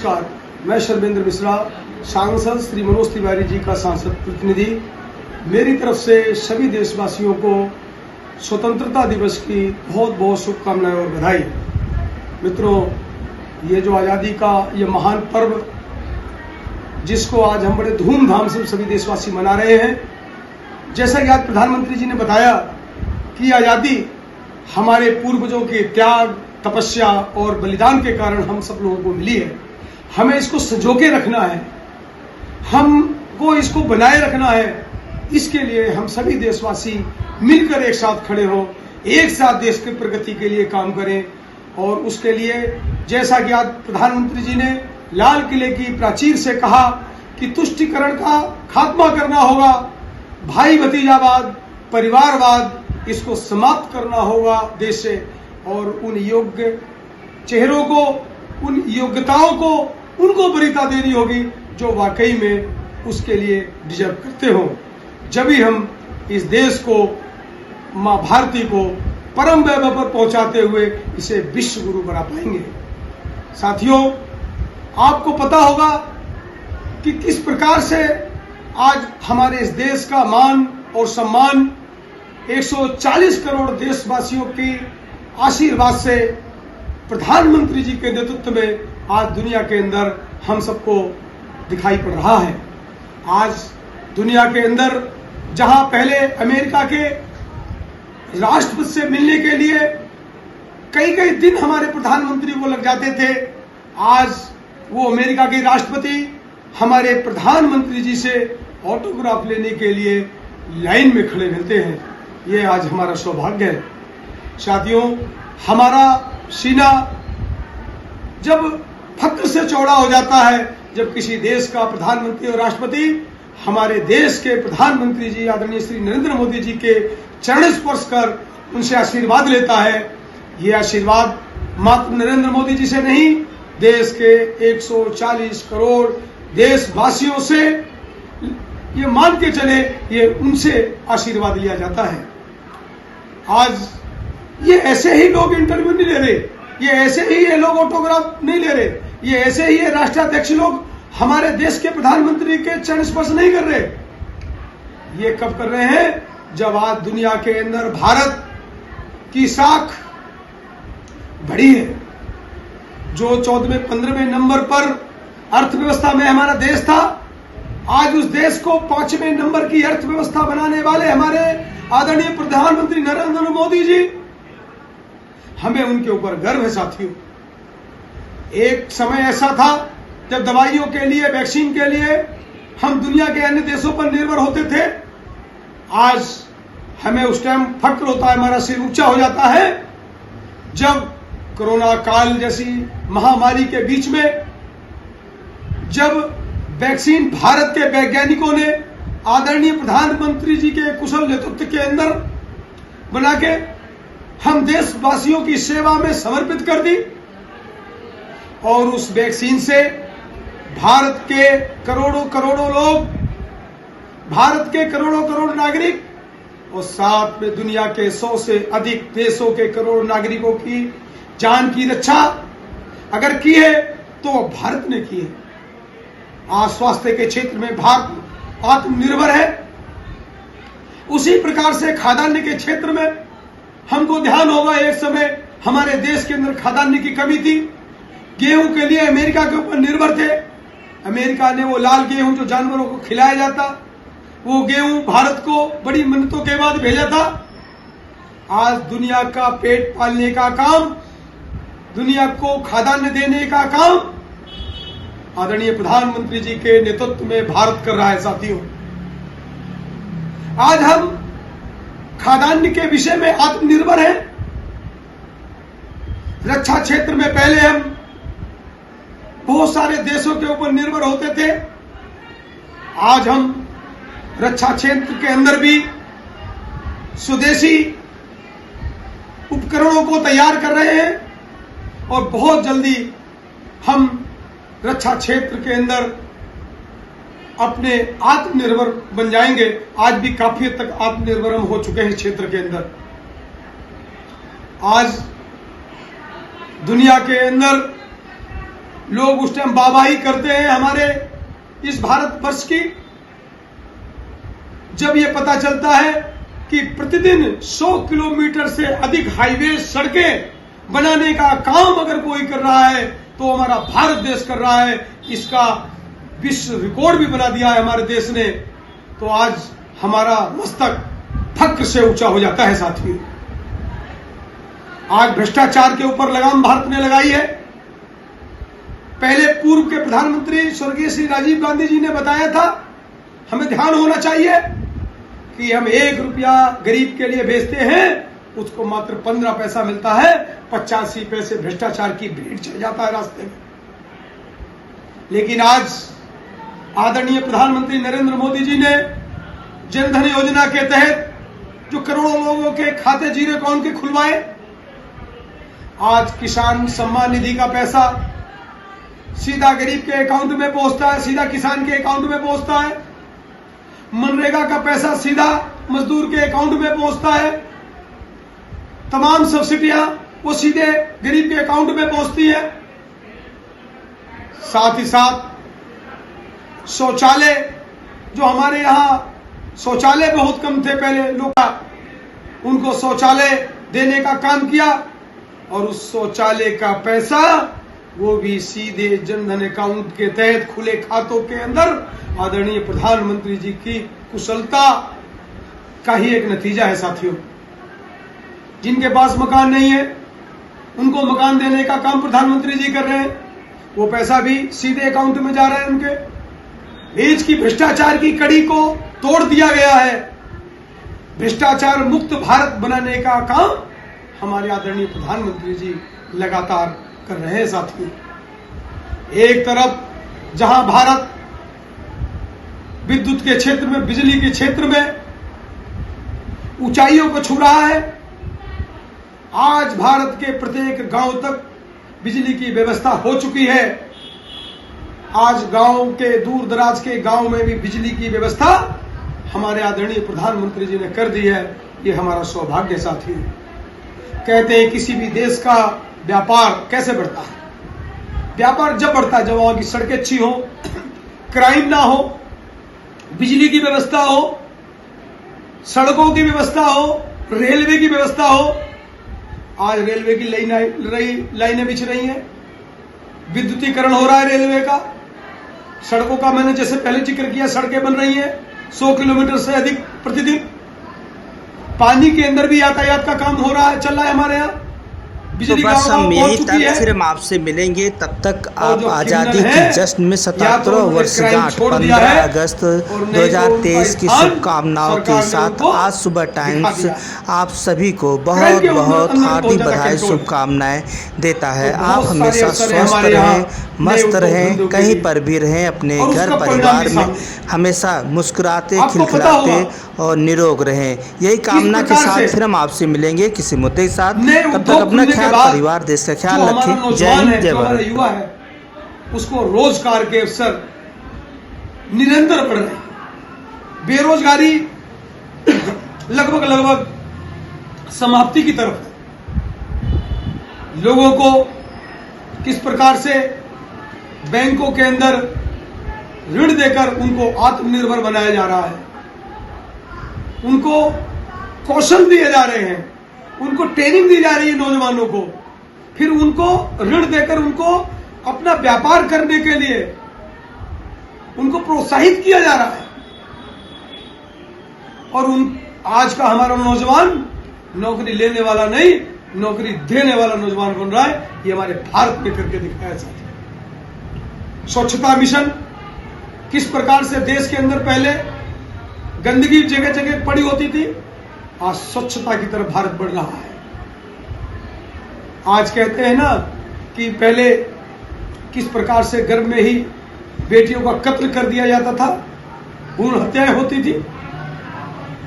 नमस्कार, मैं शर्मेंद्र मिश्रा, सांसद श्री मनोज तिवारी जी का सांसद प्रतिनिधि। मेरी तरफ से सभी देशवासियों को स्वतंत्रता दिवस की बहुत बहुत शुभकामनाएं और बधाई। मित्रों, ये जो आज़ादी का ये महान पर्व जिसको आज हम बड़े धूमधाम से सभी देशवासी मना रहे हैं, जैसा कि आज प्रधानमंत्री जी ने बताया कि आज़ादी हमारे पूर्वजों के त्याग, तपस्या और बलिदान के कारण हम सब लोगों को मिली है। हमें इसको संजो के रखना है, हमको इसको बनाए रखना है। इसके लिए हम सभी देशवासी मिलकर एक साथ खड़े हो, एक साथ देश की प्रगति के लिए काम करें। और उसके लिए जैसा कि आज प्रधानमंत्री जी ने लाल किले की प्राचीर से कहा कि तुष्टीकरण का खात्मा करना होगा, भाई भतीजावाद, परिवारवाद, इसको समाप्त करना होगा देश से, और उन योग्य चेहरों को, उन योग्यताओं को, उनको वरीयता देनी होगी जो वाकई में उसके लिए डिजर्व करते हो। जब ही हम इस देश को, मां भारती को परम वैभव पर पहुंचाते हुए इसे विश्व गुरु बना पाएंगे। साथियों, आपको पता होगा कि किस प्रकार से आज हमारे इस देश का मान और सम्मान 140 करोड़ देशवासियों की आशीर्वाद से प्रधानमंत्री जी के नेतृत्व में आज दुनिया के अंदर हम सबको दिखाई पड़ रहा है। आज दुनिया के अंदर जहां पहले अमेरिका के राष्ट्रपति से मिलने के लिए कई कई दिन हमारे प्रधानमंत्री को लग जाते थे, आज वो अमेरिका के राष्ट्रपति हमारे प्रधानमंत्री जी से ऑटोग्राफ लेने के लिए लाइन में खड़े मिलते हैं। ये आज हमारा सौभाग्य है। साथियों, हमारा सीना जब फक्र से चौड़ा हो जाता है जब किसी देश का प्रधानमंत्री और राष्ट्रपति हमारे देश के प्रधानमंत्री जी आदरणीय श्री नरेंद्र मोदी जी के चरण स्पर्श कर उनसे आशीर्वाद लेता है। ये आशीर्वाद मात्र नरेंद्र मोदी जी से नहीं, देश के 140 करोड़ देशवासियों से ये मान के चले, ये उनसे आशीर्वाद लिया जाता है। आज ये ऐसे ही लोग इंटरव्यू नहीं ले रहे, ये ऐसे ही ये लोग ऑटोग्राफ नहीं ले रहे, ये ऐसे ही ये राष्ट्राध्यक्ष लोग हमारे देश के प्रधानमंत्री के चरण स्पर्श नहीं कर रहे। ये कब कर रहे हैं? जब आज दुनिया के अंदर भारत की साख बढ़ी है। जो 14वें 15वें नंबर पर अर्थव्यवस्था में हमारा देश था, आज उस देश को 5वें नंबर की अर्थव्यवस्था बनाने वाले हमारे आदरणीय प्रधानमंत्री नरेंद्र मोदी जी, हमें उनके ऊपर गर्व है। साथियों, एक समय ऐसा था जब दवाइयों के लिए, वैक्सीन के लिए हम दुनिया के अन्य देशों पर निर्भर होते थे। आज हमें उस टाइम फक्र होता है, हमारा सिर ऊंचा हो जाता है जब कोरोना काल जैसी महामारी के बीच में जब वैक्सीन भारत के वैज्ञानिकों ने आदरणीय प्रधानमंत्री जी के कुशल नेतृत्व के अंदर बना के हम देशवासियों की सेवा में समर्पित कर दी, और उस वैक्सीन से भारत के करोड़ों करोड़ों लोग, भारत के करोड़ों करोड़ नागरिक और साथ में दुनिया के 100 से अधिक देशों के करोड़ नागरिकों की जान की रक्षा अगर की है तो भारत ने की है। आज स्वास्थ्य के क्षेत्र में भारत आत्मनिर्भर है। उसी प्रकार से खाद्यान्न के क्षेत्र में हमको ध्यान होगा, एक समय हमारे देश के अंदर खाद्यान्न की कमी थी। गेहूं के लिए अमेरिका के ऊपर निर्भर थे। अमेरिका ने वो लाल गेहूं जो जानवरों को खिलाया जाता, वो गेहूं भारत को बड़ी मिन्नतों के बाद भेजा था। आज दुनिया का पेट पालने का काम, दुनिया को खाद्यान्न देने का काम आदरणीय प्रधानमंत्री जी के नेतृत्व में भारत कर रहा है। साथियों, आज हम खाद्यान्न के विषय में आत्मनिर्भर हैं। रक्षा क्षेत्र में पहले हम बहुत सारे देशों के ऊपर निर्भर होते थे। आज हम रक्षा क्षेत्र के अंदर भी स्वदेशी उपकरणों को तैयार कर रहे हैं, और बहुत जल्दी हम रक्षा क्षेत्र के अंदर अपने आत्मनिर्भर बन जाएंगे। आज भी काफी हद तक आत्मनिर्भर हम हो चुके हैं क्षेत्र के अंदर। आज दुनिया के अंदर लोग उस टाइम वाहवाही करते हैं हमारे इस भारतवर्ष की, जब ये पता चलता है कि प्रतिदिन 100 किलोमीटर से अधिक हाईवे सड़कें बनाने का काम अगर कोई कर रहा है तो हमारा भारत देश कर रहा है। इसका विश्व रिकॉर्ड भी बना दिया है हमारे देश ने। तो आज हमारा मस्तक फक्र से ऊंचा हो जाता है साथियों। आज भ्रष्टाचार के ऊपर लगाम भारत ने लगाई है। पहले पूर्व के प्रधानमंत्री स्वर्गीय श्री राजीव गांधी जी ने बताया था, हमें ध्यान होना चाहिए कि हम 1 रुपया गरीब के लिए भेजते हैं, उसको मात्र 15 पैसा मिलता है, 85 पैसे भ्रष्टाचार की भीड़ चढ़ जाता है रास्ते में। लेकिन आज आदरणीय प्रधानमंत्री नरेंद्र मोदी जी ने जनधन योजना के तहत जो करोड़ों लोगों के खाते जीरो अकाउंट के खुलवाए, आज किसान सम्मान निधि का पैसा सीधा गरीब के अकाउंट में पहुंचता है, सीधा किसान के अकाउंट में पहुंचता है। मनरेगा का पैसा सीधा मजदूर के अकाउंट में पहुंचता है। तमाम सब्सिडियां वो सीधे गरीब के अकाउंट में पहुंचती है। साथ ही साथ शौचालय, जो हमारे यहाँ शौचालय बहुत कम थे पहले लोग, उनको शौचालय देने का काम किया और उस शौचालय का पैसा वो भी सीधे जनधन अकाउंट के तहत खुले खातों के अंदर आदरणीय प्रधानमंत्री जी की कुशलता का ही एक नतीजा है साथियों। जिनके पास मकान नहीं है उनको मकान देने का काम प्रधानमंत्री जी कर रहे हैं, वो पैसा भी सीधे अकाउंट में जा रहा है उनके। बीच की भ्रष्टाचार की कड़ी को तोड़ दिया गया है। भ्रष्टाचार मुक्त भारत बनाने का काम हमारे आदरणीय प्रधानमंत्री जी लगातार कर रहे हैं साथियों। एक तरफ जहां भारत विद्युत के क्षेत्र में, बिजली के क्षेत्र में ऊंचाइयों को छू रहा है, आज भारत के प्रत्येक गांव तक बिजली की व्यवस्था हो चुकी है। आज गांव के, दूर दराज के गांव में भी बिजली की व्यवस्था हमारे आदरणीय प्रधानमंत्री जी ने कर दी है। ये हमारा सौभाग्य साथी है। कहते हैं किसी भी देश का व्यापार कैसे बढ़ता है? व्यापार जब बढ़ता है जब वहां की सड़कें अच्छी हो, क्राइम ना हो, बिजली की व्यवस्था हो, सड़कों की व्यवस्था हो, रेलवे की व्यवस्था हो। आज रेलवे की लाइनें बिछ रही हैं, विद्युतीकरण हो रहा है रेलवे का, सड़कों का मैंने जैसे पहले जिक्र किया, सड़कें बन रही हैं 100 किलोमीटर से अधिक प्रतिदिन। पानी के अंदर भी यातायात का काम हो रहा है, चल रहा है हमारे यहाँ। तो बस हम यही तक फिर हम आपसे मिलेंगे। तब तक आप आज़ादी की जश्न में 77 वर्षगांठ 15 अगस्त 2023 की शुभकामनाओं के साथ आज सुबह टाइम्स आप सभी को बहुत बहुत हार्दिक बधाई शुभकामनाएं देता है। आप हमेशा स्वस्थ रहें, मस्त रहें, कहीं पर भी रहें, अपने घर परिवार में हमेशा मुस्कुराते खिलखिलाते और निरोग रहें। यही कामना के साथ फिर हम आपसे मिलेंगे किसी मुद्दे के साथ। तब तक अपना ख्याल, परिवार, देश का ख्याल रखें। जय हिंद, जय भारत। युवा है उसको रोजगार के अवसर निरंतर बढ़ रहे हैं। बेरोजगारी लगभग समाप्ति की तरफ है। लोगों को किस प्रकार से बैंकों के अंदर ऋण देकर उनको आत्मनिर्भर बनाया जा रहा है, उनको कौशल दिए जा रहे हैं, उनको ट्रेनिंग दी जा रही है नौजवानों को, फिर उनको ऋण देकर उनको अपना व्यापार करने के लिए उनको प्रोत्साहित किया जा रहा है। और आज का हमारा नौजवान नौकरी लेने वाला नहीं, नौकरी देने वाला नौजवान बन रहा है। ये हमारे भारत में करके दिखाया जाता है। स्वच्छता मिशन किस प्रकार से देश के अंदर पहले गंदगी जगह जगह पड़ी होती थी, आज स्वच्छता की तरफ भारत बढ़ रहा है। आज कहते हैं ना कि पहले किस प्रकार से गर्भ में ही बेटियों का कत्ल कर दिया जाता था, भ्रूण हत्याएं होती थी,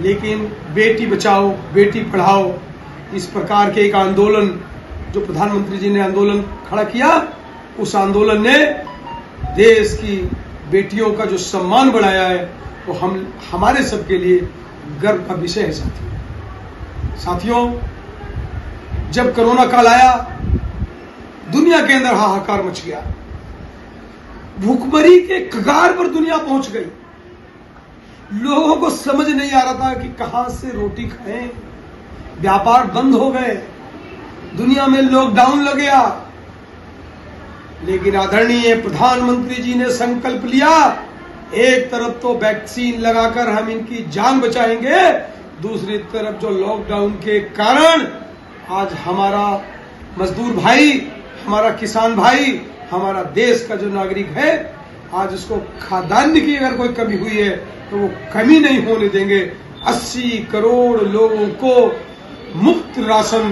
लेकिन बेटी बचाओ बेटी पढ़ाओ इस प्रकार के एक आंदोलन जो प्रधानमंत्री जी ने आंदोलन खड़ा किया, उस आंदोलन ने देश की बेटियों का जो सम्मान बढ़ाया है वो हमारे सबके लिए गर्व का विषय है साथियों। जब कोरोना काल आया दुनिया के अंदर हाहाकार मच गया। भूखमरी के कगार पर दुनिया पहुंच गई। लोगों को समझ नहीं आ रहा था कि कहां से रोटी खाएं। व्यापार बंद हो गए, दुनिया में लॉकडाउन लग गया। लेकिन आदरणीय प्रधानमंत्री जी ने संकल्प लिया, एक तरफ तो वैक्सीन लगाकर हम इनकी जान बचाएंगे, दूसरी तरफ जो लॉकडाउन के कारण आज हमारा मजदूर भाई, हमारा किसान भाई, हमारा देश का जो नागरिक है, आज उसको खाद्यान्न की अगर कोई कमी हुई है तो वो कमी नहीं होने देंगे। 80 करोड़ लोगों को मुफ्त राशन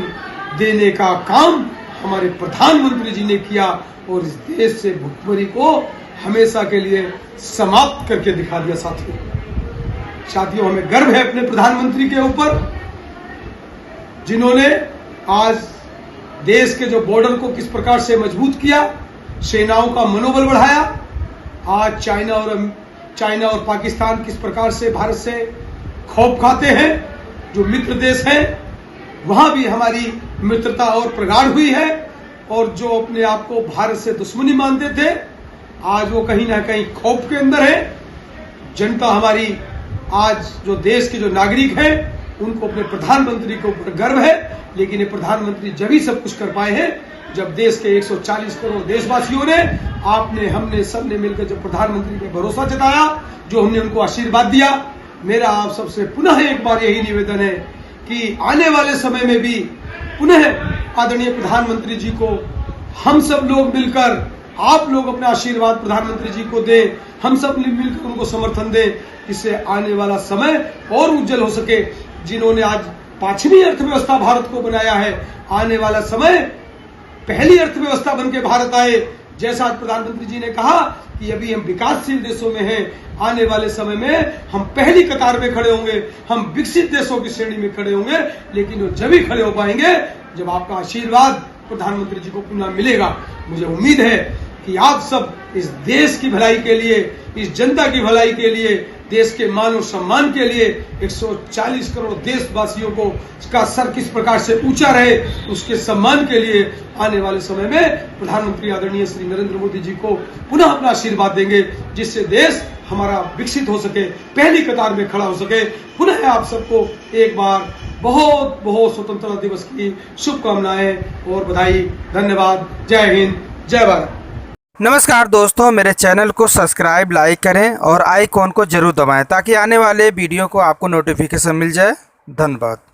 देने का काम हमारे प्रधानमंत्री जी ने किया और इस देश से भुखमरी को हमेशा के लिए समाप्त करके दिखा दिया। साथियों, हमें गर्व है अपने प्रधानमंत्री के ऊपर, जिन्होंने आज देश के जो बॉर्डर को किस प्रकार से मजबूत किया, सेनाओं का मनोबल बढ़ाया। आज चाइना और पाकिस्तान किस प्रकार से भारत से खौफ खाते हैं। जो मित्र देश हैं वहां भी हमारी मित्रता और प्रगाढ़ हुई है, और जो अपने आप को भारत से दुश्मनी मानते थे आज वो कहीं ना कहीं खौफ के अंदर है। जनता हमारी, आज जो देश के जो नागरिक हैं उनको अपने प्रधानमंत्री के ऊपर गर्व है। लेकिन ये प्रधानमंत्री जब ही सब कुछ कर पाए हैं जब देश के 140 करोड़ देशवासियों ने, आपने, हमने, सबने मिलकर जब प्रधानमंत्री पे भरोसा जताया, जो हमने उनको आशीर्वाद दिया। मेरा आप सबसे पुनः एक बार यही निवेदन है कि आने वाले समय में भी पुनः आदरणीय प्रधानमंत्री जी को हम सब लोग मिलकर, आप लोग अपना आशीर्वाद प्रधानमंत्री जी को दें, हम सब मिलकर उनको समर्थन दें, इससे आने वाला समय और उज्जवल हो सके। जिन्होंने आज 5वीं अर्थव्यवस्था भारत को बनाया है, आने वाला समय पहली अर्थव्यवस्था बनकर भारत आए। जैसा आज प्रधानमंत्री जी ने कहा कि अभी हम विकासशील देशों में हैं, आने वाले समय में हम पहली कतार में खड़े होंगे, हम विकसित देशों की श्रेणी में खड़े होंगे। लेकिन वो जब ही खड़े हो पाएंगे जब आपका आशीर्वाद प्रधानमंत्री जी को पुनः मिलेगा। मुझे उम्मीद है कि आप सब इस देश की भलाई के लिए, इस जनता की भलाई के लिए, देश के मान और सम्मान के लिए 140 करोड़ देशवासियों को का सर किस प्रकार से ऊंचा रहे, उसके सम्मान के लिए आने वाले समय में प्रधानमंत्री आदरणीय श्री नरेंद्र मोदी जी को पुनः अपना आशीर्वाद देंगे, जिससे देश हमारा विकसित हो सके, पहली कतार में खड़ा हो सके। पुनः आप सबको एक बार बहुत बहुत स्वतंत्रता दिवस की शुभकामनाएं और बधाई। धन्यवाद। जय हिंद, जय भारत। नमस्कार दोस्तों, मेरे चैनल को सब्सक्राइब, लाइक करें और आइकॉन को जरूर दबाएं ताकि आने वाले वीडियो को आपको नोटिफिकेशन मिल जाए। धन्यवाद।